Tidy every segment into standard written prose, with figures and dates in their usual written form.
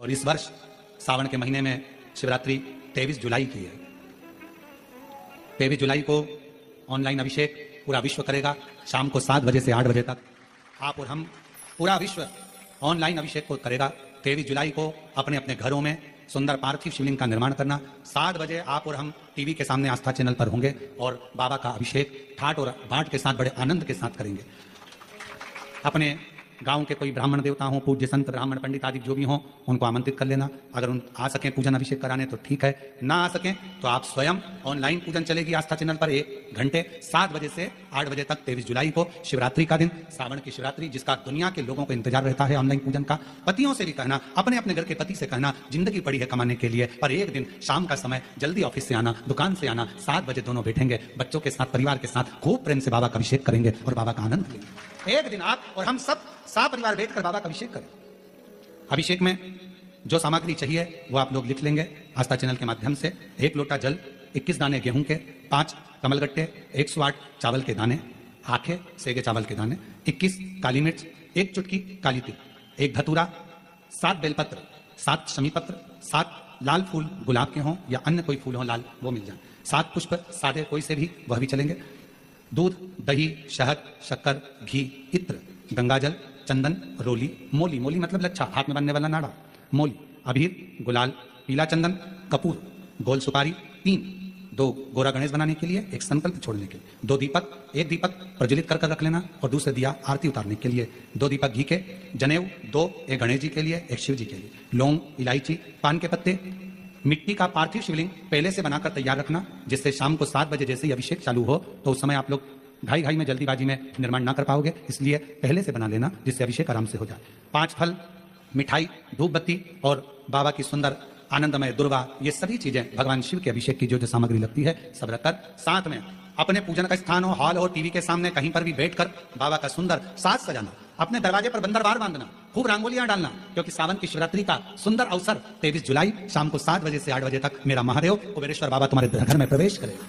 और इस वर्ष सावन के महीने में शिवरात्रि 23 जुलाई की है। 23 जुलाई को ऑनलाइन अभिषेक पूरा विश्व करेगा। शाम को 7 बजे से 8 बजे तक आप और हम, पूरा विश्व ऑनलाइन अभिषेक को करेगा। 23 जुलाई को अपने अपने घरों में सुंदर पार्थिव शिवलिंग का निर्माण करना। 7 बजे आप और हम टीवी के सामने आस्था चैनल पर होंगे और बाबा का अभिषेक ठाट और बाट के साथ बड़े आनंद के साथ करेंगे। अपने गांव के कोई ब्राह्मण देवता हों, पूज्य संत ब्राह्मण पंडित आदि जो भी हों, उनको आमंत्रित कर लेना। अगर उन आ सकें पूजन अभिषेक कराने तो ठीक है, ना आ सकें तो आप स्वयं ऑनलाइन पूजन चलेगी आस्था चैनल पर 1 घंटे 7 बजे से 8 बजे तक 23 जुलाई को शिवरात्रि का दिन, सावन की शिवरात्रि, जिसका दुनिया के लोगों को इंतजार रहता है ऑनलाइन पूजन का। पतियों से भी कहना, अपने अपने घर के पति से कहना, जिंदगी पड़ी है कमाने के लिए, पर एक दिन शाम का समय जल्दी ऑफिस से आना, दुकान से आना, 7 बजे दोनों बैठेंगे, बच्चों के साथ परिवार के साथ खूब प्रेम से बाबा का अभिषेक करेंगे और बाबा का आनंद लेंगे। एक दिन आप और हम सब परिवार बैठकर बाबा का अभिषेक करें। अभिषेक में जो सामग्री चाहिए वो आप लोग लिख लेंगे आस्था चैनल के माध्यम से। 1 लोटा जल, 21 दाने गेहूं के, 5 कमलगट्टे, 108 चावल के दाने, आखे सेगे चावल के दाने, 21 काली मिर्च, 1 चुटकी काली तिल, 1 धतूरा, 7 बेलपत्र, 7 शमीपत्र, 7 लाल फूल गुलाब के हों या अन्य कोई फूल हो लाल वो मिल जाए, 7 पुष्प सादे कोई से भी वह भी चलेंगे, दूध, दही, शहद, शक्कर, घी, इत्र, गंगाजल, चंदन, रोली, मोली, मोली मतलब लच्छा, हाथ में बनने वाला नाड़ा, मोली, अबीर, गुलाल, पीला चंदन, कपूर, गोल सुपारी, 3, 2 गोरा गणेश बनाने के लिए, 1 संकल्प छोड़ने के लिए, 2 दीपक, 1 दीपक प्रज्वलित कर रख लेना और दूसरे दिया आरती उतारने के लिए, 2 दीपक घी के, जनेऊ 2, 1 गणेश जी के लिए, 1 शिव जी के लिए, लौंग, इलायची, पान के पत्ते, मिट्टी का पार्थिव शिवलिंग पहले से बनाकर तैयार रखना, जिससे शाम को 7 बजे जैसे ही अभिषेक चालू हो तो उस समय आप लोग घाई में जल्दीबाजी में निर्माण ना कर पाओगे, इसलिए पहले से बना लेना जिससे अभिषेक आराम से हो जाए। 5 फल, मिठाई, धूप बत्ती और बाबा की सुंदर आनंदमय दुर्वा, ये सभी चीजें भगवान शिव के अभिषेक की जो जो सामग्री लगती है सब रखकर, साथ में अपने पूजन का स्थान हो, हॉल हो, टीवी के सामने कहीं पर भी बैठकर बाबा का सुंदर साज सजाना, अपने दरवाजे पर बंदरबार बांधना, खूब रंगोलियां डालना, क्योंकि सावन की शिवरात्रि का सुंदर अवसर 23 जुलाई शाम को 7 बजे से 8 बजे तक मेरा महादेव कुबेरेश्वर बाबा तुम्हारे घर में प्रवेश करेगा,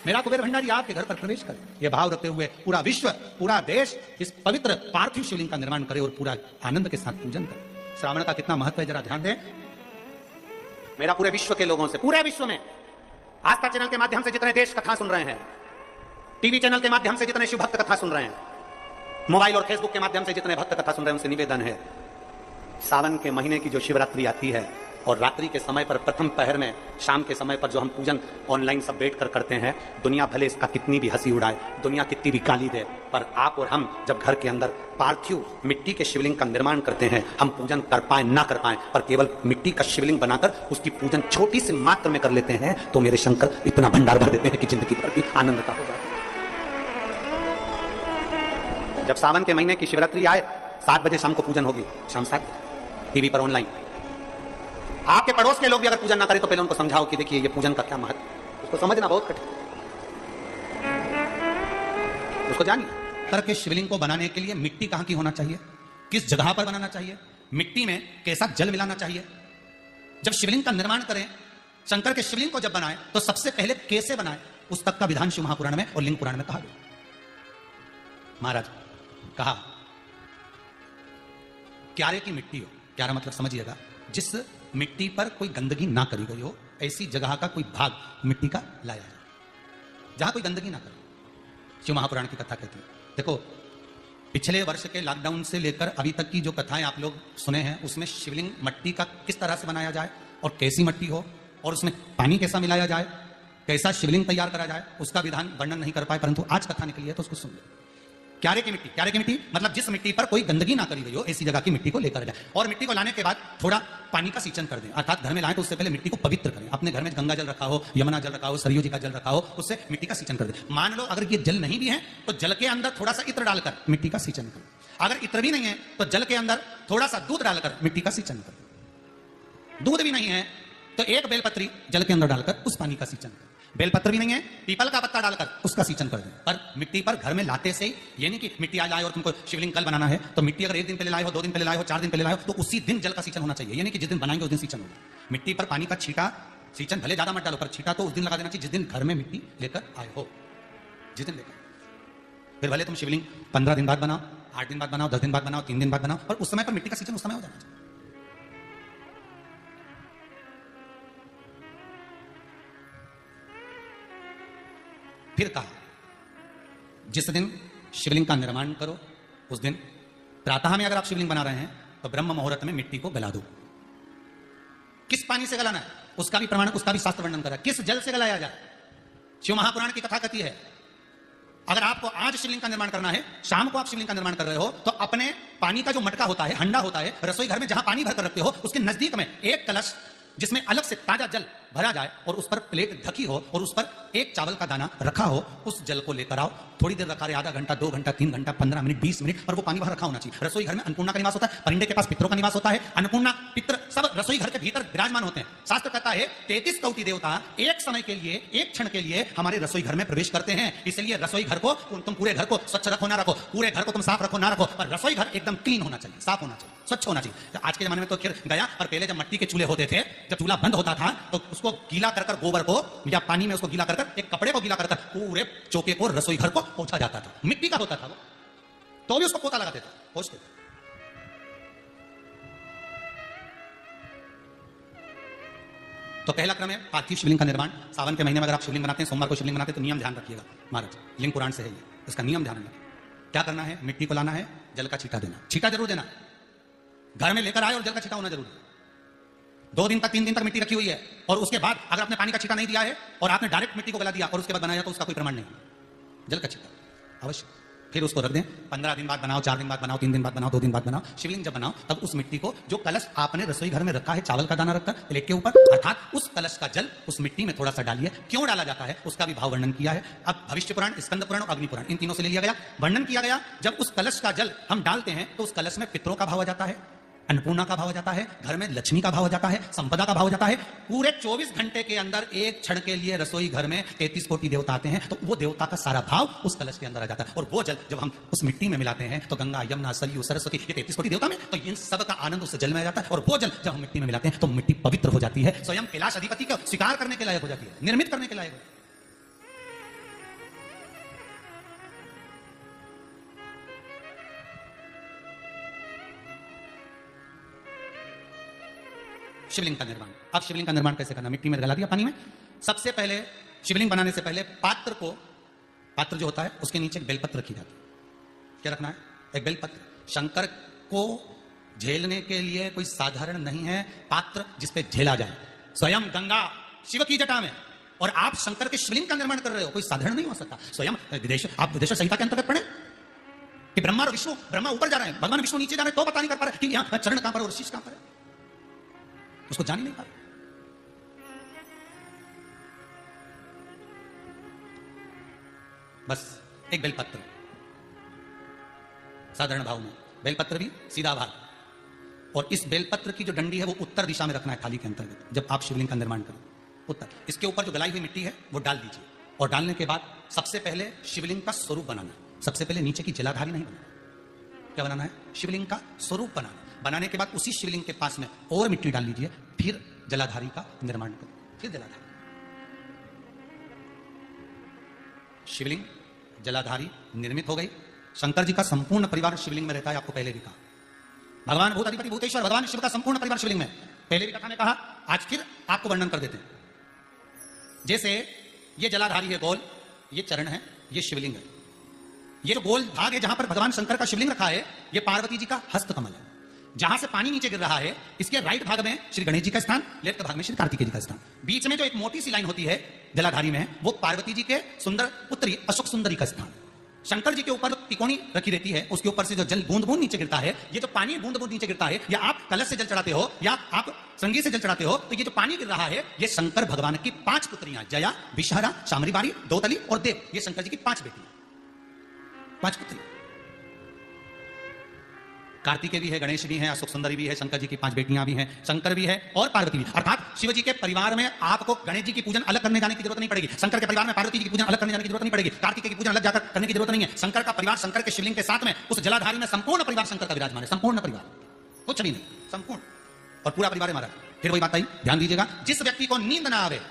मेरा कुबेर भंडारी आपके घर पर प्रवेश करे। ये भाव रखते हुए पूरा विश्व, पूरा देश इस पवित्र पार्थिव शिवलिंग का निर्माण करे और पूरा आनंद के साथ पूजन करे। श्रावण का कितना महत्व है जरा ध्यान दें। मेरा पूरे विश्व के लोगों से, पूरे विश्व में आस्था चैनल के माध्यम से जितने देश कथा सुन रहे हैं, टीवी चैनल के माध्यम से जितने शिव भक्त कथा सुन रहे हैं, मोबाइल और फेसबुक के माध्यम से जितने भक्त कथा सुन रहे हैं, उनसे निवेदन है, सावन के महीने की जो शिवरात्रि आती है और रात्रि के समय पर प्रथम पहर में शाम के समय पर जो हम पूजन ऑनलाइन सब बैठ कर करते हैं, दुनिया भले इसका कितनी भी हंसी उड़ाए, दुनिया कितनी भी गाली दे, पर आप और हम जब घर के अंदर पार्थिव मिट्टी के शिवलिंग का निर्माण करते हैं, हम पूजन कर पाए ना कर पाए, पर केवल मिट्टी का शिवलिंग बनाकर उसकी पूजन छोटी सी मात्र में कर लेते हैं, तो मेरे शंकर इतना भंडार भर देते हैं कि जिंदगी भर भी आनंद का हो जाता है। जब सावन के महीने की शिवरात्रि आए, 7 बजे शाम को पूजन होगी, शाम 7 बजे टीवी पर ऑनलाइन। आपके पड़ोस के लोग भी अगर पूजन ना करें तो पहले उनको समझाओ कि देखिए ये पूजन का क्या महत्व, उसको समझना बहुत कठिन, उसको जानिए। तरह के शिवलिंग को बनाने के लिए मिट्टी कहां की होना चाहिए, किस जगह पर बनाना चाहिए, मिट्टी में कैसा जल मिलाना चाहिए। जब शिवलिंग का निर्माण करें, शंकर के शिवलिंग को जब बनाए तो सबसे पहले कैसे बनाए, उस तक का विधान शिव महापुराण में और लिंग पुराण में कहा गया। महाराज कहा क्यारे की मिट्टी हो, क्यारा मतलब समझिएगा, जिस मिट्टी पर कोई गंदगी ना करी गई हो, ऐसी जगह का कोई भाग मिट्टी का लाया जाए जहां कोई गंदगी ना करे। शिव महापुराण की कथा कहती है। देखो, पिछले वर्ष के लॉकडाउन से लेकर अभी तक की जो कथाएं आप लोग सुने हैं, उसमें शिवलिंग मिट्टी का किस तरह से बनाया जाए और कैसी मिट्टी हो और उसमें पानी कैसा मिलाया जाए, कैसा शिवलिंग तैयार करा जाए, उसका विधान वर्णन नहीं कर पाए, परंतु आज कथा निकली है तो उसको सुन लो। क्यारे की मिट्टी, क्यारे की मिट्टी मतलब जिस मिट्टी पर कोई गंदगी ना करी गई हो, ऐसी जगह की मिट्टी को लेकर जाए और मिट्टी को लाने के बाद थोड़ा पानी का सींचन कर दें, अर्थात घर में लाएं तो उससे पहले मिट्टी को पवित्र करें। अपने घर में गंगा जल रखा हो, यमुना जल रखा हो, सरयू जी का जल रखा हो, उससे मिट्टी का सींचन कर दें। मान लो अगर ये जल नहीं भी है तो जल के अंदर थोड़ा सा इत्र डालकर मिट्टी का सींचन करें, अगर इत्र भी नहीं है तो जल के अंदर थोड़ा सा दूध डालकर मिट्टी का सींचन करें, दूध भी नहीं है तो 1 बेलपत्री जल के अंदर डालकर उस पानी का सींचन करें, बेलपत्र भी नहीं है, पीपल का पत्ता डालकर उसका सींचन कर दें। पर मिट्टी पर घर में लाते से ही, ये नहीं कि मिट्टी आज लाए और तुमको शिवलिंग कल बनाना है, तो मिट्टी अगर 1 दिन पहले लाए हो, 2 दिन पहले लाए हो, 4 दिन पहले लाए हो, तो उसी दिन जल का सींचन होना चाहिए। ये नहीं कि जिस दिन बनाएंगे उस दिन सींचन होगा। मिट्टी पर पानी का छींटा, सींचन भले ज्यादा मत डालो, पर छींटा तो उस दिन लगा देना चाहिए जिस दिन घर में मिट्टी लेकर आए हो, जिस दिन लेकर। फिर भले तुम शिवलिंग 15 दिन बाद बनाओ, 8 दिन बाद बनाओ, 10 दिन बाद बनाओ, 3 दिन बाद बनाओ, और उस समय पर मिट्टी का सींचन उस समय हो जाना चाहिए। फिर कहा, जिस दिन शिवलिंग का निर्माण करो उस दिन प्रातः में अगर आप शिवलिंग बना रहे हैं तो ब्रह्म मुहूर्त में मिट्टी को गला दो। किस पानी से गलाना है उसका भी प्रमाण, उसका भी शास्त्र वर्णन करा, किस जल से गलाया जाए। शिव महापुराण की कथा कहती है, अगर आपको आज शिवलिंग का निर्माण करना है, शाम को आप शिवलिंग का निर्माण कर रहे हो, तो अपने पानी का जो मटका होता है, हंडा होता है, रसोई घर में जहां पानी भरकर रखते हो, उसके नजदीक में एक कलश जिसमें अलग से ताजा जल भरा जाए और उस पर प्लेट ढकी हो और उस पर एक चावल का दाना रखा हो, उस जल को लेकर आओ। थोड़ी देर रखा रहे, आधा घंटा, 2 घंटा, 3 घंटा, 15 मिनट, 20 मिनट, और वो पानी वहां रखा होना चाहिए। रसोई घर में अन्नपूर्णा का निवास होता है, परिंदे के पास पितरों का निवास होता है, अन्नपूर्णा पितर सब रसोई घर के भीतर विराजमान होते हैं। शास्त्र कहता है 33 कौटी देवता एक समय के लिए, एक क्षण के लिए हमारे रसोई घर में प्रवेश करते हैं। इसलिए रसोई घर को तुम पूरे घर को स्वच्छ रखो ना रखो, पूरे घर को तुम साफ रखो ना रखो, पर रसोई घर एकदम क्लीन होना चाहिए, साफ होना चाहिए, स्वच्छ होना चाहिए। आज के जमाने में तो खैर गया, और पहले जब मिट्टी के चूल्हे होते थे, जब चूल्हा बंद होता था तो उसको गीला कर गोबर को या पानी में उसको गीला कर एक कपड़े को गीला कर पूरे चौके को, रसोई घर को पोंछा जाता था। मिट्टी का होता था वो, तो भी उसको पोता लगाते थे, पोंछते। तो पहला क्रम है पार्थिव शिवलिंग का निर्माण। सावन के महीने में अगर आप शिवलिंग बनाते हैं, सोमवार को शिवलिंग बनाते हैं, तो नियम ध्यान रखिएगा महाराज, लिंग पुराण से है ये, इसका नियम ध्यान रखिए। क्या करना है, मिट्टी को लाना है, जल का छींटा देना, छींटा जरूर देना, घर में लेकर आए और जल का छींटा होना जरूरी है। 2 दिन तक 3 दिन तक मिट्टी रखी हुई है और उसके बाद अगर आपने पानी का छींटा नहीं दिया है और आपने डायरेक्ट मिट्टी को गला दिया और उसके बाद बनाया, तो उसका कोई प्रमाण नहीं। जल का छींटा अवश्य, फिर उसको रख दें। 15 दिन बाद बनाओ, 4 दिन बाद बनाओ, 3 दिन बाद बनाओ, 2 दिन बाद बनाओ। शिवलिंग जब बनाओ तब उस मिट्टी को, जो कलश आपने रसोई घर में रखा है चावल का दाना रखकर प्लेट के ऊपर, अर्थात उस कलश का जल उस मिट्टी में थोड़ा सा डालिए। क्यों डाला जाता है उसका भी भाव वर्णन किया है। अब भविष्य पुराण, स्कंद पुराण और अग्नि पुराण, इन तीनों से ले लिया गया, वर्णन किया गया। जब उस कलश का जल हम डालते हैं तो उस कलश में पितरों का भाव आ जाता है, अन्नपूर्णा का भाव आ जाता है, घर में लक्ष्मी का भाव आ जाता है, संपदा का भाव आ जाता है। पूरे 24 घंटे के अंदर एक क्षण के लिए रसोई घर में 33 कोटि देवता आते हैं, तो वो देवता का सारा भाव उस कलश के अंदर आ जाता है। और वो जल जब हम उस मिट्टी में मिलाते हैं तो गंगा, यमुना, सरयू, सरस्वती, ये 33 कोटि देवता में, तो इन सब का आनंद उस जल में आ जाता है। और वो जल जब हम मिट्टी में मिलाते हैं तो मिट्टी पवित्र हो जाती है, स्वयं कैलाश अधिपति को स्वीकार करने के लायक हो जाती है, निर्मित करने के लायक हो जाती है। शिवलिंग का निर्माण। अब शिवलिंग का निर्माण कैसे करना, मिट्टी में गला दिया पानी में। सबसे पहले शिवलिंग बनाने से पहले पात्र को, पात्र जो होता है उसके नीचे एक बेलपत्र रखी जाती है। क्या रखना है, एक बेलपत्र। शंकर को झेलने के लिए कोई साधारण नहीं है पात्र जिसपे झेला जाए, स्वयं गंगा शिव की जटा में, और आप शंकर के शिवलिंग का निर्माण कर रहे हो, कोई साधारण नहीं हो सकता। स्वयं आप विदेश संहिता के अंतर्गत पढ़े कि ब्रह्मा और विष्णु, ब्रह्मा ऊपर जा रहे हैं, भगवान विष्णु नीचे जा रहे हैं, तो पता नहीं कर पा रहे कि यहां चरण कहां पर और शीश कहां पर है, उसको जान ही नहीं पा रहे। बस एक बेलपत्र, साधारण भाव में बेलपत्र भी सीधा भाग, और इस बेलपत्र की जो डंडी है वो उत्तर दिशा में रखना है थाली के अंतर्गत। जब आप शिवलिंग का निर्माण करें उत्तर, इसके ऊपर जो गलाई हुई मिट्टी है वो डाल दीजिए, और डालने के बाद सबसे पहले शिवलिंग का स्वरूप बनाना। सबसे पहले नीचे की जलाधारी नहीं बनाना, क्या बनाना है, शिवलिंग का स्वरूप बनाना। बनाने के बाद उसी शिवलिंग के पास में और मिट्टी डाल लीजिए, फिर जलाधारी का निर्माण करें, फिर जलाधारी। शिवलिंग जलाधारी निर्मित हो गई। शंकर जी का संपूर्ण परिवार शिवलिंग में रहता है, आपको पहले भी कहा। भगवान भूत अधिपति भूतेश्वर भगवान शिव का संपूर्ण परिवार शिवलिंग में, पहले भी कथा में कहा, आज फिर आपको वर्णन कर देते हैं। जैसे ये जलाधारी है गोल, ये चरण है, ये शिवलिंग है। ये जो गोल भाग है जहां पर भगवान शंकर का शिवलिंग रखा है, ये पार्वती जी का हस्त कमल है। जहां से पानी नीचे गिर रहा है, इसके राइट भाग में श्री गणेश जी का स्थान, लेफ्ट भाग में श्री कार्तिकेय जी का स्थान। बीच में जो एक मोटी सी लाइन होती है जलाधारी में, वो पार्वती जी के सुंदर पुत्री अशोक सुंदरी का स्थान। शंकर जी के ऊपर तिकोनी रखी रहती है, उसके ऊपर से जो जल बूंद बूंद नीचे गिरता है, ये जो पानी बूंद बूंद नीचे गिरता है, या आप कलश से जल चढ़ाते हो या आप संगी से जल चढ़ाते हो, तो ये जो पानी गिर रहा है, ये शंकर भगवान की 5 पुत्रियां, जया, विषहरा, शामरीबारी, दौतली और देव, ये शंकर जी की 5 बेटियां, 5 पुत्री। कार्तिकेय भी है, गणेश भी है, अशोक सुंदरी भी है, शंकर जी की 5 बेटियां भी हैं, शंकर भी है और पार्वती भी। अर्थात शिव जी के परिवार में आपको गणेश जी की पूजन अलग करने जाने की जरूरत नहीं पड़ेगी, शंकर के परिवार में पार्वती जी की पूजन अलग करने जाने की जरूरत नहीं पड़ेगी, कार्तिकेय की पूजन अलग जाकर करने की जरूरत नहीं है। शंकर का परिवार शंकर के शिवलिंग के साथ में उस जलाधारी में संपूर्ण परिवार शंकर का विराजमान है, संपूर्ण परिवार, कुछ भी नहीं, संपूर्ण और पूरा परिवार है महाराज। फिर वही बात आई, ध्यान दीजिएगा, जिस व्यक्ति को नींद ना आवे,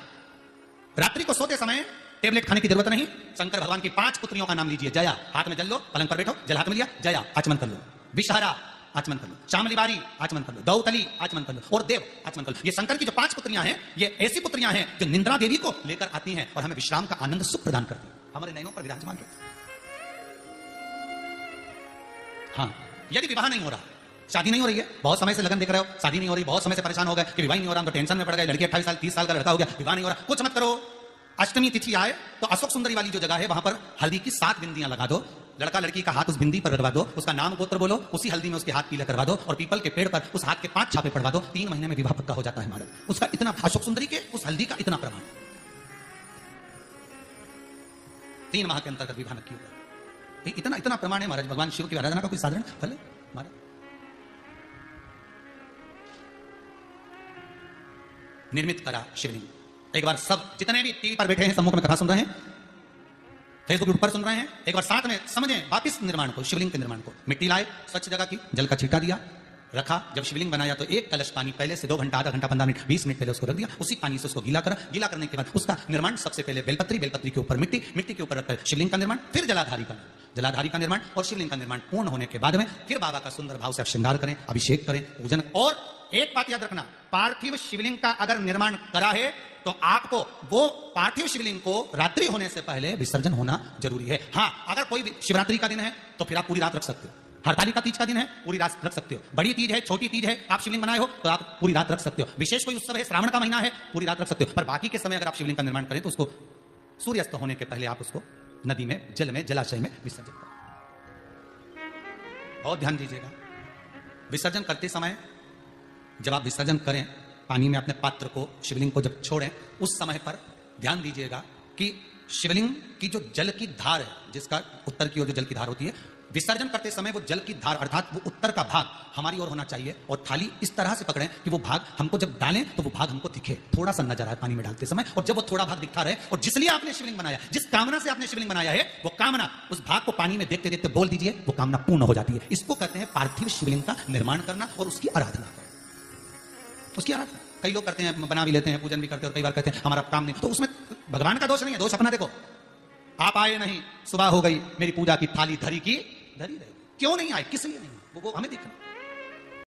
रात्रि को सोते समय टेबलेट खाने की जरूरत नहीं, शंकर भगवान की 5 पुत्रियों का नाम लीजिए। जया, हाथ में जल लो, पलंग पर बैठो, जल हाथ में लिया, जया आचमन कर लो। विषहरा आचमन कर लो, शामलीबारी आचमन कर लो, दौतली आचमन कर लो और देव आचमन कर लो। ये शंकर की जो 5 पुत्रियां हैं, ये ऐसी पुत्रियां हैं जो निंद्रा देवी को लेकर आती हैं और हमें विश्राम का आनंद सुख प्रदान करती हैं। हमारे नयनों पर विराजमान रहता है। हाँ, यदि विवाह नहीं हो रहा, शादी नहीं हो रही है, बहुत समय से लगन देख रहे हो, शादी नहीं हो रही, बहुत समय से परेशान हो गए कि विवाह नहीं हो रहा, तो टेंशन में पड़ गए, लड़की 28 साल 30 साल का लड़का हो गया, विवाह नहीं हो रहा, कुछ मत करो। अष्टमी तिथि आए तो अशोक सुंदरी वाली जो जगह है वहां पर हल्दी की 7 बिंदियां लगा दो, लड़का लड़की का हाथ उस बिंदी पर रगवा दो, उसका नाम गोत्र बोलो, उसी हल्दी में उसके हाथ पीला करवा दो और पीपल के पेड़ पर उस हाथ के 5 छापे पड़वा दो, 3 महीने में विवाह पक्का हो जाता है हमारा। उसका इतना, अशोक सुंदरी के उस हल्दी का इतना प्रमाण, 3 माह के अंतर्गत विवाह नक्की होगा। इतना इतना प्रमाण है महाराज। भगवान शिव की आराधना का कोई साधारण फल है महाराज। निर्मित करा शिवलिंग। एक बार सब जितने भी टीवी पर बैठे हैं, सम्मुख में कथा सुन रहे हैं, फेसबुक पर सुन रहे हैं, एक बार साथ में समझें वापिस निर्माण को, शिवलिंग के निर्माण को। मिट्टी लाए, स्वच्छ जगह की, जल का छिड़का दिया, रखा। जब शिवलिंग बनाया तो 1 कलश पानी पहले से 2 घंटा, आधा घंटा, 15 मिनट, 20 मिनट पहले उसको रख दिया, उसी पानी से उसको गीला करा। गीला करने के बाद उसका निर्माण सबसे पहले बेलपत्री, बेलपत्री के ऊपर मिट्टी, मिट्टी के ऊपर रखकर शिवलिंग का निर्माण, फिर जलाधारी का, जलाधारी का निर्माण और शिवलिंग का निर्माण पूर्ण होने के बाद में फिर बाबा का सुंदर भाव से श्रृंगार करें, अभिषेक करें, पूजन। और एक बात याद रखना, पार्थिव शिवलिंग का अगर निर्माण करा है तो आपको वो पार्थिव शिवलिंग को रात्रि होने से पहले विसर्जन होना जरूरी है। हाँ, अगर कोई शिवरात्रि का दिन है तो फिर आप पूरी रात रख सकते हो, हरतालिका तीज का दिन है पूरी रात रख सकते हो, बड़ी तीज है, छोटी तीज है, आप शिवलिंग बनाए हो तो आप पूरी रात रख सकते हो, विशेष कोई उत्सव है, श्रावण का महीना है, पूरी रात रख सकते हो। पर बाकी के समय अगर आप शिवलिंग का निर्माण करें तो उसको सूर्यास्त होने के पहले आप उसको नदी में, जल में, जलाशय में विसर्जन करें। बहुत ध्यान दीजिएगा, विसर्जन करते समय जब आप विसर्जन करें, पानी में अपने पात्र को, शिवलिंग को जब छोड़ें, उस समय पर ध्यान दीजिएगा कि शिवलिंग की जो जल की धार है, जिसका उत्तर की ओर जो जल की धार होती है, विसर्जन करते समय वो जल की धार अर्थात वो उत्तर का भाग हमारी ओर होना चाहिए और थाली इस तरह से पकड़ें कि वो भाग हमको जब डालें तो वो भाग हमको दिखे, थोड़ा सा नजर आए पानी में डालते समय। और जब वो थोड़ा भाग दिखता रहे और जिसलिए आपने शिवलिंग बनाया, जिस कामना से आपने शिवलिंग बनाया है, वो कामना उस भाग को पानी में देखते देखते बोल दीजिए, वो कामना पूर्ण हो जाती है। इसको कहते हैं पार्थिव शिवलिंग का निर्माण करना और उसकी आराधना करना, उसकी आराधना। कई लोग करते हैं, बना भी लेते हैं, पूजन भी करते हैं, और कई बार कहते हैं हमारा काम नहीं, तो उसमें भगवान का दोष नहीं है, दोष अपना देखो। आप आए नहीं, सुबह हो गई, मेरी पूजा की थाली धरी की धरी रही, क्यों नहीं आए, किस लिए नहीं, वो हमें देखना।